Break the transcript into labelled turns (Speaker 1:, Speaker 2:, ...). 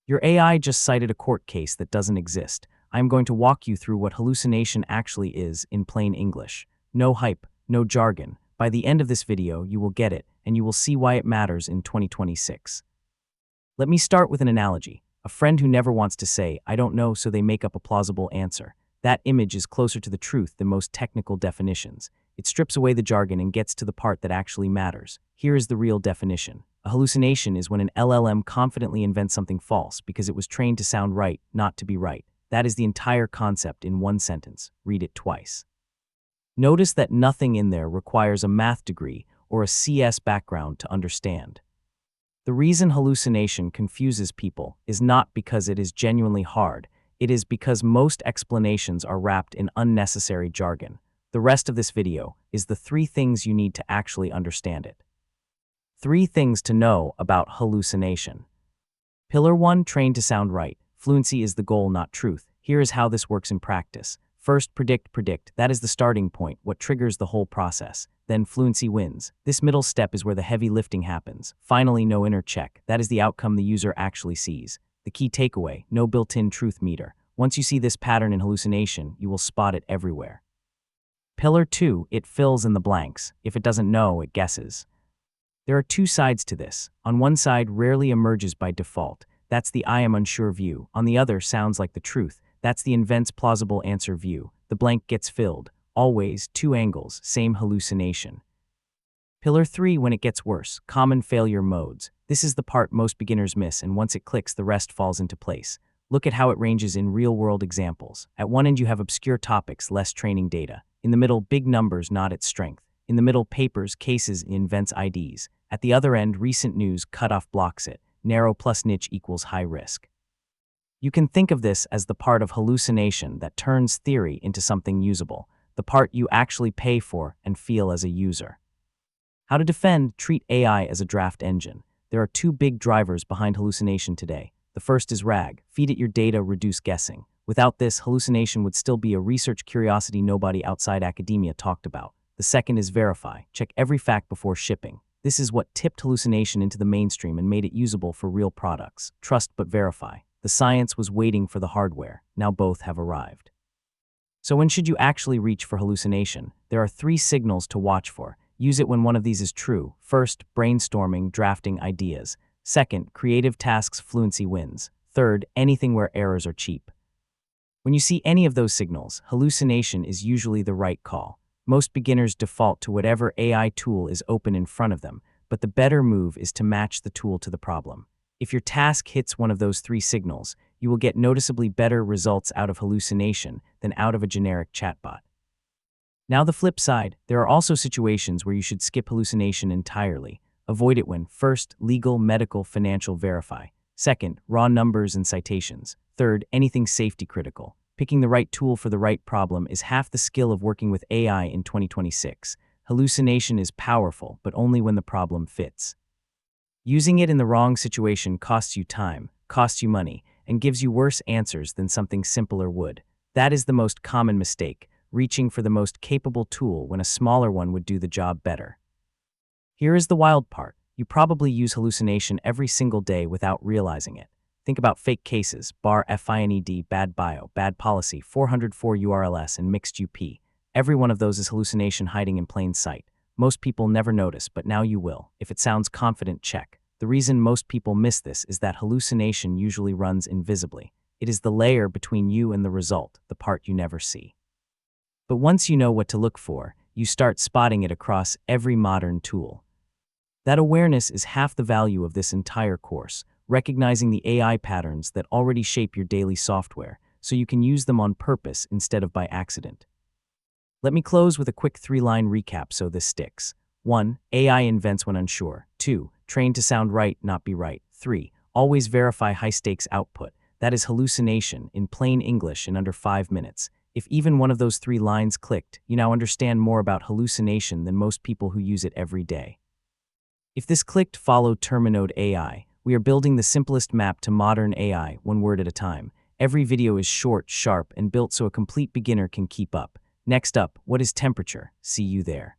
Speaker 1: Your AI just cited a court case that doesn't exist. I'm going to walk you through what hallucination actually is in plain English. No hype, no jargon. By the end of this video, you will get it, and you will see why it matters in 2026. Let me start with an analogy. A friend who never wants to say, "I don't know," so they make up a plausible answer. That image is closer to the truth than most technical definitions. It strips away the jargon and gets to the part that actually matters. Here is the real definition. A hallucination is when an LLM confidently invents something false because it was trained to sound right, not to be right. That is the entire concept in one sentence. Read it twice. Notice that nothing in there requires a math degree or a CS background to understand. The reason hallucination confuses people is not because it is genuinely hard. It is because most explanations are wrapped in unnecessary jargon. The rest of this video is the 3 things you need to actually understand it. 3 things to know about hallucination. Pillar 1, trained to sound right. Fluency is the goal, not truth. Here is how this works in practice. First, predict. That is the starting point, what triggers the whole process. Then fluency wins. This middle step is where the heavy lifting happens. Finally, no inner check. That is the outcome the user actually sees. The key takeaway, no built-in truth meter. Once you see this pattern in hallucination, you will spot it everywhere. Pillar 2, it fills in the blanks. If it doesn't know, it guesses. There are 2 sides to this. On one side, rarely emerges by default. That's the "I am unsure" view. On the other, sounds like the truth. That's the invents plausible answer view. The blank gets filled. Always 2 angles, same hallucination. Pillar 3, when it gets worse, common failure modes. This is the part most beginners miss, and once it clicks, the rest falls into place. Look at how it ranges in real-world examples. At one end, you have obscure topics, less training data. In the middle, big numbers, not its strength. In the middle, papers, cases, invents IDs. At the other end, recent news, cutoff blocks it. Narrow plus niche equals high risk. You can think of this as the part of hallucination that turns theory into something usable, the part you actually pay for and feel as a user. How to defend? Treat AI as a draft engine. There are 2 big drivers behind hallucination today. The first is RAG, feed it your data, reduce guessing. Without this, hallucination would still be a research curiosity nobody outside academia talked about. The second is verify, check every fact before shipping. This is what tipped hallucination into the mainstream and made it usable for real products. Trust but verify. The science was waiting for the hardware. Now both have arrived. So when should you actually reach for hallucination? There are 3 signals to watch for. Use it when one of these is true. First, brainstorming, drafting ideas. Second, creative tasks, fluency wins. Third, anything where errors are cheap. When you see any of those signals, hallucination is usually the right call. Most beginners default to whatever AI tool is open in front of them, but the better move is to match the tool to the problem. If your task hits one of those 3 signals, you will get noticeably better results out of hallucination than out of a generic chatbot. Now the flip side, there are also situations where you should skip hallucination entirely. Avoid it when, first, legal, medical, financial, verify. Second, raw numbers and citations. Third, anything safety critical. Picking the right tool for the right problem is half the skill of working with AI in 2026. Hallucination is powerful, but only when the problem fits. Using it in the wrong situation costs you time, costs you money, and gives you worse answers than something simpler would. That is the most common mistake, reaching for the most capable tool when a smaller one would do the job better. Here is the wild part. You probably use hallucination every single day without realizing it. Think about fake cases, bar FINED, bad bio, bad policy, 404 URLs, and mixed UP. Every one of those is hallucination hiding in plain sight. Most people never notice, but now you will. If it sounds confident, check. The reason most people miss this is that hallucination usually runs invisibly. It is the layer between you and the result, the part you never see. But once you know what to look for, you start spotting it across every modern tool. That awareness is half the value of this entire course, recognizing the AI patterns that already shape your daily software, so you can use them on purpose instead of by accident. Let me close with a quick 3-line recap so this sticks. 1. AI invents when unsure. 2. Trained to sound right, not be right. 3. Always verify high-stakes output. That is hallucination, in plain English, in under 5 minutes. If even one of those 3 lines clicked, you now understand more about hallucination than most people who use it every day. If this clicked, follow Terminode AI. We are building the simplest map to modern AI, 1 word at a time. Every video is short, sharp, and built so a complete beginner can keep up. Next up, what is temperature? See you there.